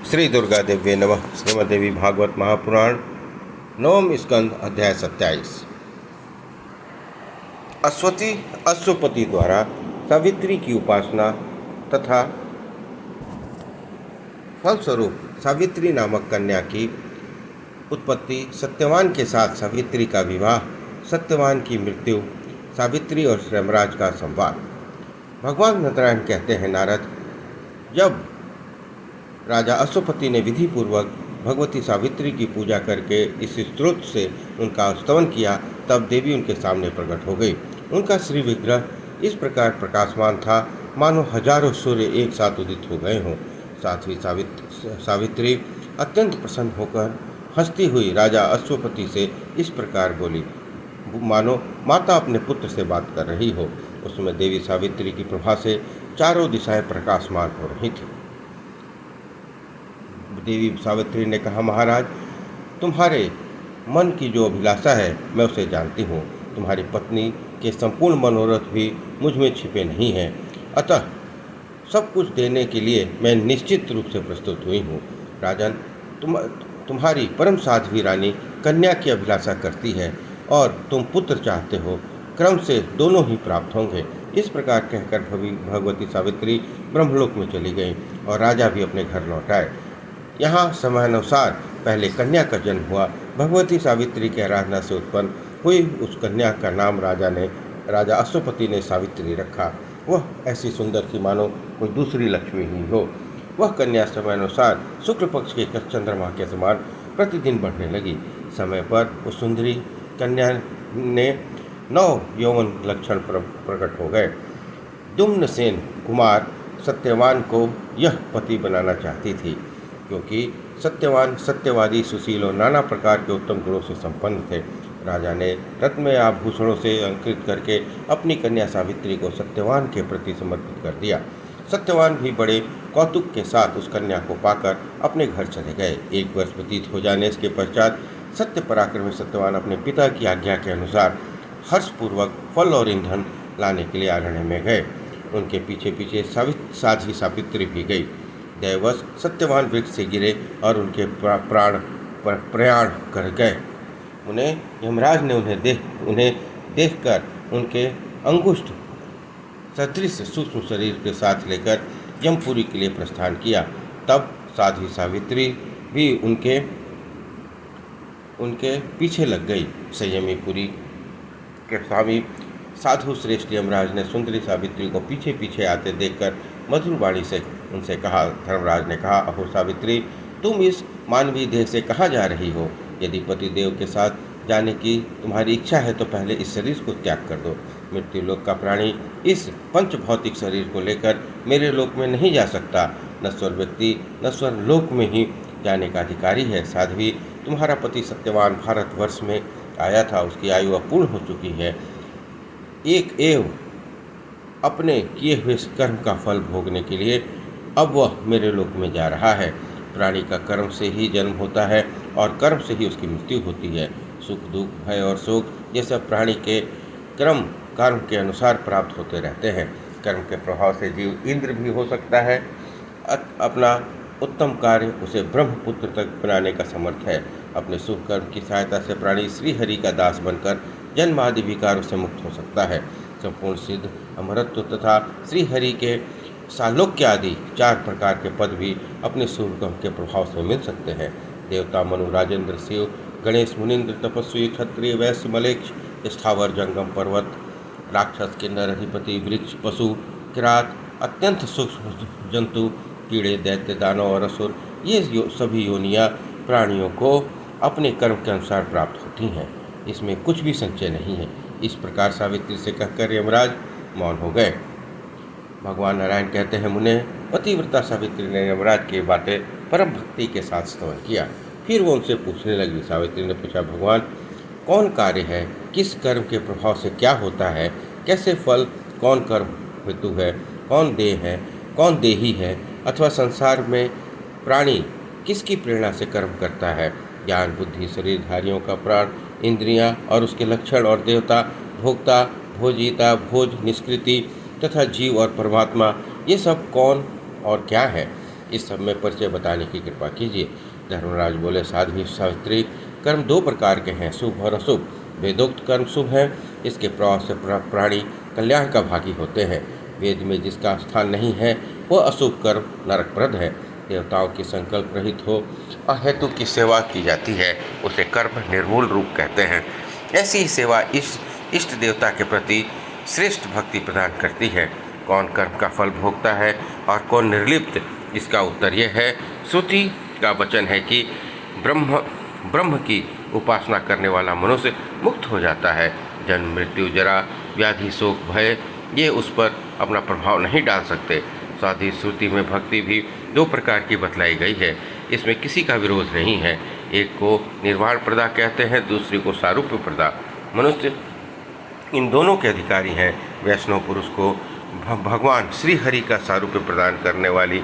श्री दुर्गा देव्ये नमः। श्रीमद्देवी भागवत महापुराण नवम स्कंद अध्याय 27। अश्वपति द्वारा सावित्री की उपासना तथा फलस्वरूप सावित्री नामक कन्या की उत्पत्ति, सत्यवान के साथ सावित्री का विवाह, सत्यवान की मृत्यु, सावित्री और यमराज का संवाद। भगवान नारायण कहते हैं, नारद, जब राजा अश्वपति ने विधि पूर्वक भगवती सावित्री की पूजा करके इस स्त्रोत से उनका स्तवन किया, तब देवी उनके सामने प्रकट हो गई। उनका श्री विग्रह इस प्रकार प्रकाशमान था मानो हजारों सूर्य एक साथ उदित हो गए हों। साध्वी सावित्री अत्यंत प्रसन्न होकर हंसती हुई राजा अश्वपति से इस प्रकार बोली, मानो माता अपने पुत्र से बात कर रही हो। उसमें देवी सावित्री की प्रभा से चारों दिशाएं प्रकाशमान हो रही थी। देवी सावित्री ने कहा, महाराज, तुम्हारे मन की जो अभिलाषा है मैं उसे जानती हूँ। तुम्हारी पत्नी के संपूर्ण मनोरथ भी मुझ में छिपे नहीं हैं, अतः सब कुछ देने के लिए मैं निश्चित रूप से प्रस्तुत हुई हूँ। राजन, तुम्हारी परम साध्वी रानी कन्या की अभिलाषा करती है और तुम पुत्र चाहते हो, क्रम से दोनों ही प्राप्त होंगे। इस प्रकार कहकर भगवती सावित्री ब्रह्मलोक में चली गई और राजा भी अपने घर लौट आए। यहाँ समयानुसार पहले कन्या का जन्म हुआ। भगवती सावित्री की आराधना से उत्पन्न हुई उस कन्या का नाम राजा अश्वपति ने सावित्री रखा। वह ऐसी सुंदर थी मानो कोई दूसरी लक्ष्मी ही हो। वह कन्या समयानुसार शुक्ल पक्ष के चंद्रमा के समान प्रतिदिन बढ़ने लगी। समय पर उस सुंदरी कन्या ने 9 यौवन लक्षण प्रकट हो गए। दुम्नसेन कुमार सत्यवान को यह पति बनाना चाहती थी, क्योंकि सत्यवान सत्यवादी, सुशील और नाना प्रकार के उत्तम गुणों से संपन्न थे। राजा ने रत्नमय आभूषणों से अलंकृत करके अपनी कन्या सावित्री को सत्यवान के प्रति समर्पित कर दिया। सत्यवान भी बड़े कौतुक के साथ उस कन्या को पाकर अपने घर चले गए। 1 वर्ष व्यतीत हो जाने के पश्चात सत्य पराक्रमी सत्यवान अपने पिता की आज्ञा के अनुसार हर्षपूर्वक फल और ईंधन लाने के लिए अरण्य में गए। उनके पीछे पीछे साध्वी सावित्री भी गई। दैवश सत्यवान वृक्ष से गिरे और उनके प्रयाण कर गए। उन्हें यमराज ने उन्हें देखकर उनके अंगुष्ठ सदृश सूक्ष्म शरीर के साथ लेकर यमपुरी के लिए प्रस्थान किया। तब साध्वी सावित्री भी उनके पीछे लग गई। संयमी पुरी के स्वामी साधु श्रेष्ठ यमराज ने सुंदरी सावित्री को पीछे पीछे आते देखकर मधुर वाणी से उनसे कहा। धर्मराज ने कहा, अहो सावित्री, तुम इस मानवीय देह से कहाँ जा रही हो? यदि पतिदेव के साथ जाने की तुम्हारी इच्छा है तो पहले इस शरीर को त्याग कर दो। मृत्यु लोक का प्राणी इस पंच भौतिक शरीर को लेकर मेरे लोक में नहीं जा सकता। नश्वर व्यक्ति नश्वर लोक में ही जाने का अधिकारी है। साध्वी, तुम्हारा पति सत्यवान भारतवर्ष में आया था, उसकी आयु अपूर्ण हो चुकी है। एक एव अपने किए हुए कर्म का फल भोगने के लिए अब वह मेरे लोक में जा रहा है। प्राणी का कर्म से ही जन्म होता है और कर्म से ही उसकी मृत्यु होती है। सुख, दुख, भय और शोक ये सब प्राणी के कर्म के अनुसार प्राप्त होते रहते हैं। कर्म के प्रभाव से जीव इंद्र भी हो सकता है। अपना उत्तम कार्य उसे ब्रह्मपुत्र तक बनाने का समर्थ है। अपने शुभ कर्म की सहायता से प्राणी श्रीहरि का दास बनकर जन्म आदि विकारों से मुक्त हो सकता है। संपूर्ण सिद्ध, अमरत्व तथा श्रीहरि के सालोक्य आदि 4 प्रकार के पद भी अपने शुभ कर्म के प्रभाव से मिल सकते हैं। देवता, मनु, राजेंद्र, शिव, गणेश, मुनिंद्र, तपस्वी, क्षत्रिय, वैश्य, मलेच्छ, स्थावर, जंगम, पर्वत, राक्षस, किन्नर, अधिपति, वृक्ष, पशु, किरात, अत्यंत सूक्ष्म जंतु, कीड़े, दैत्य, दानव और असुर, ये सभी योनियाँ प्राणियों को अपने कर्म के अनुसार प्राप्त होती हैं। इसमें कुछ भी संचय नहीं है। इस प्रकार सावित्री से कहकर यमराज मौन हो गए। भगवान नारायण कहते हैं, मुने, पतिव्रता सावित्री ने यमराज की बातें परम भक्ति के साथ स्तवन किया। फिर वो उनसे पूछने लगी। सावित्री ने पूछा, भगवान, कौन कार्य है? किस कर्म के प्रभाव से क्या होता है? कैसे फल? कौन कर्म हेतु है? कौन देह है? कौन देही है? अथवा संसार में प्राणी किसकी प्रेरणा से कर्म करता है? ज्ञान, बुद्धि, शरीरधारियों का प्राण, इंद्रियां और उसके लक्षण और देवता, भोक्ता, भोजिता, भोज, निष्कृति तथा जीव और परमात्मा, ये सब कौन और क्या है? इस सब में परिचय बताने की कृपा कीजिए। धर्मराज बोले, साध्वी सावित्री, कर्म दो प्रकार के हैं, शुभ और अशुभ। वेदोक्त कर्म शुभ है, इसके प्रभाव से प्राणी कल्याण का भागी होते हैं। वेद में जिसका स्थान नहीं है वह अशुभ कर्म नरकप्रद है। देवताओं की संकल्प रहित हो अहेतु की सेवा की जाती है, उसे कर्म निर्मूल रूप कहते हैं। ऐसी ही सेवा इष्ट देवता के प्रति श्रेष्ठ भक्ति प्रदान करती है। कौन कर्म का फल भोगता है और कौन निर्लिप्त, इसका उत्तर यह है। श्रुति का वचन है कि ब्रह्म की उपासना करने वाला मनुष्य मुक्त हो जाता है। जन्म, मृत्यु, जरा, व्याधि, शोक, भय ये उस पर अपना प्रभाव नहीं डाल सकते। साथ ही श्रुति में भक्ति भी दो प्रकार की बतलाई गई है, इसमें किसी का विरोध नहीं है। एक को निर्वाण प्रदा कहते हैं, दूसरी को सारूप्य प्रदा। मनुष्य इन दोनों के अधिकारी हैं। वैष्णव पुरुष को भगवान श्री हरि का सारूप्य प्रदान करने वाली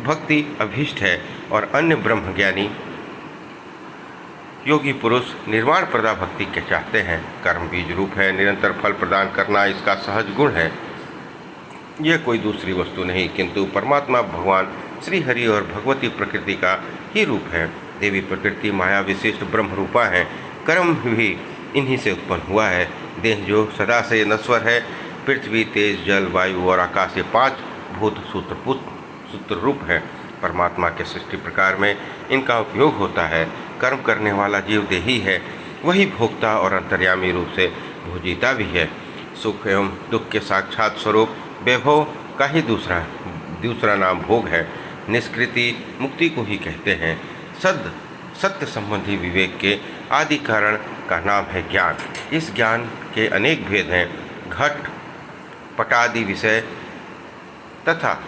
भक्ति अभीष्ट है और अन्य ब्रह्मज्ञानी योगी पुरुष निर्वाण प्रदा भक्ति के चाहते हैं। कर्म बीज रूप है, निरंतर फल प्रदान करना इसका सहज गुण है। यह कोई दूसरी वस्तु नहीं किंतु परमात्मा भगवान श्री हरि और भगवती प्रकृति का ही रूप है। देवी प्रकृति माया विशिष्ट ब्रह्म रूपा है। कर्म भी इन्हीं से उत्पन्न हुआ है। देह जो सदा से नश्वर है, पृथ्वी, तेज, जल, वायु और आकाश ये 5 भूत सूत्र रूप है। परमात्मा के सृष्टि प्रकार में इनका उपयोग होता है। कर्म करने वाला जीव देही है, वही भोक्ता और अंतर्यामी रूप से भोजीता भी है। सुख एवं दुख के साक्षात स्वरूप वैभव का ही दूसरा नाम भोग है। निष्कृति मुक्ति को ही कहते हैं। सत्य संबंधी विवेक के आदि कारण का नाम है ज्ञान। इस ज्ञान के अनेक भेद हैं। घट पटादि विषय तथा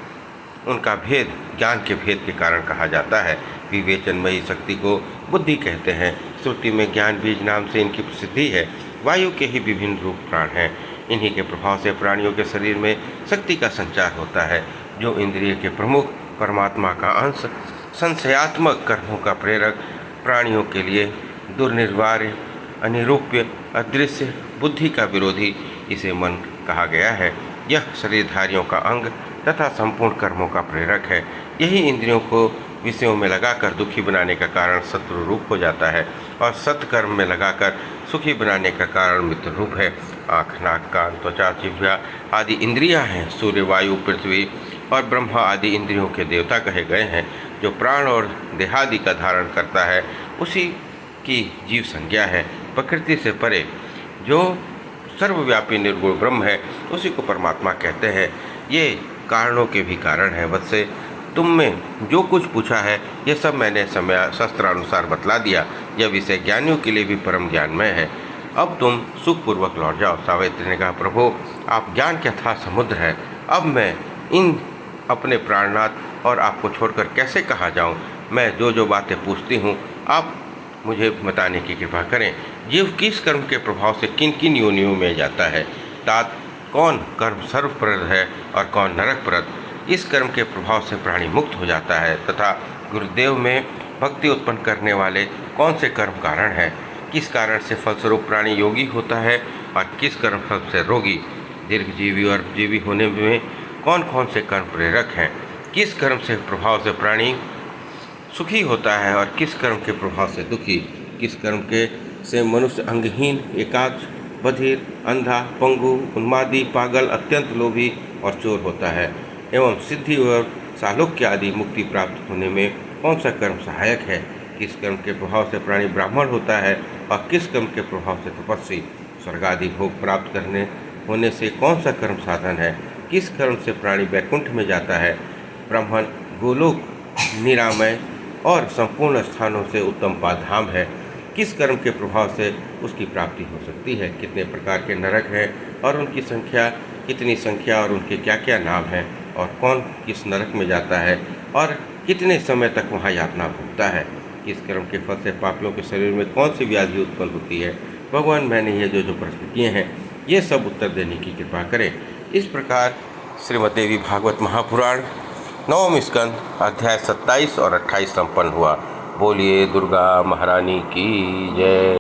उनका भेद ज्ञान के भेद के कारण कहा जाता है। विवेचनमयी शक्ति को बुद्धि कहते हैं। श्रुति में ज्ञान बीज नाम से इनकी प्रसिद्धि है। वायु के ही विभिन्न रूप प्राण हैं। इन्हीं के प्रभाव से प्राणियों के शरीर में शक्ति का संचार होता है। जो इंद्रिय के प्रमुख परमात्मा का अंश, संशयात्मक कर्मों का प्रेरक, प्राणियों के लिए दुर्निवार्य, अनिरूप्य, अदृश्य, बुद्धि का विरोधी, इसे मन कहा गया है। यह शरीरधारियों का अंग तथा संपूर्ण कर्मों का प्रेरक है। यही इंद्रियों को विषयों में लगाकर दुखी बनाने का कारण शत्रु रूप हो जाता है और सत्कर्म में लगाकर सुखी बनाने का कारण मित्र रूप है। आँख, नाक, कान, त्वचा, जिह्वा आदि इंद्रियां हैं। सूर्य, वायु, पृथ्वी और ब्रह्मा आदि इंद्रियों के देवता कहे गए हैं। जो प्राण और देहादि का धारण करता है उसी की जीव संज्ञा है। प्रकृति से परे जो सर्वव्यापी निर्गुण ब्रह्म है उसी को परमात्मा कहते हैं। ये कारणों के भी कारण है। वत्से, तुम में जो कुछ पूछा है यह सब मैंने समय शास्त्रानुसार बतला दिया। यह विषय ज्ञानियों के लिए भी परम ज्ञानमय है। अब तुम सुखपूर्वक लौट जाओ। सावित्री ने कहा, प्रभु आप ज्ञान के अथाह समुद्र है। अब मैं इन अपने प्राणनाथ और आपको छोड़कर कैसे कहाँ जाऊँ। मैं जो बातें पूछती हूँ आप मुझे बताने की कृपा करें। जीव किस कर्म के प्रभाव से किन किन योनियों में जाता है। तात कौन कर्म सर्वप्रद है और कौन नरकप्रद। इस कर्म के प्रभाव से प्राणी मुक्त हो जाता है तथा गुरुदेव में भक्ति उत्पन्न करने वाले कौन से कर्म कारण हैं। किस कारण से फलस्वरूप प्राणी योगी होता है और किस कर्म फल से रोगी। दीर्घजीवी और जीवी होने में कौन कौन से कर्म प्रेरक हैं। किस कर्म से प्रभाव से प्राणी सुखी होता है और किस कर्म के प्रभाव से दुखी। किस कर्म के से मनुष्य अंगहीन, एकाग्र, बधिर, अंधा, पंगु, उन्मादी, पागल, अत्यंत लोभी और चोर होता है। एवं सिद्धि और सालोक्य आदि मुक्ति प्राप्त होने में कौन सा कर्म सहायक है। किस कर्म के प्रभाव से प्राणी ब्राह्मण होता है और किस कर्म के प्रभाव से तपस्वी। स्वर्ग आदि भोग प्राप्त करने होने से कौन सा कर्म साधन है। किस कर्म से प्राणी वैकुंठ में जाता है। ब्राह्मण, गोलोक, निरामय और संपूर्ण स्थानों से उत्तम पाधाम है। किस कर्म के प्रभाव से उसकी प्राप्ति हो सकती है। कितने प्रकार के नरक हैं और उनकी संख्या कितनी संख्या और उनके क्या क्या नाम हैं और कौन किस नरक में जाता है और कितने समय तक वहाँ यातना भोगता है। किस कर्म के फल से पापियों के शरीर में कौन सी व्याधि उत्पन्न होती है। भगवान मैंने ये जो प्रश्न किए हैं ये सब उत्तर देने की कृपा करें। इस प्रकार श्रीमद्देवी भागवत महापुराण 9वां स्कंद अध्याय 27 और 28 संपन्न हुआ। बोलिए दुर्गा महारानी की जय।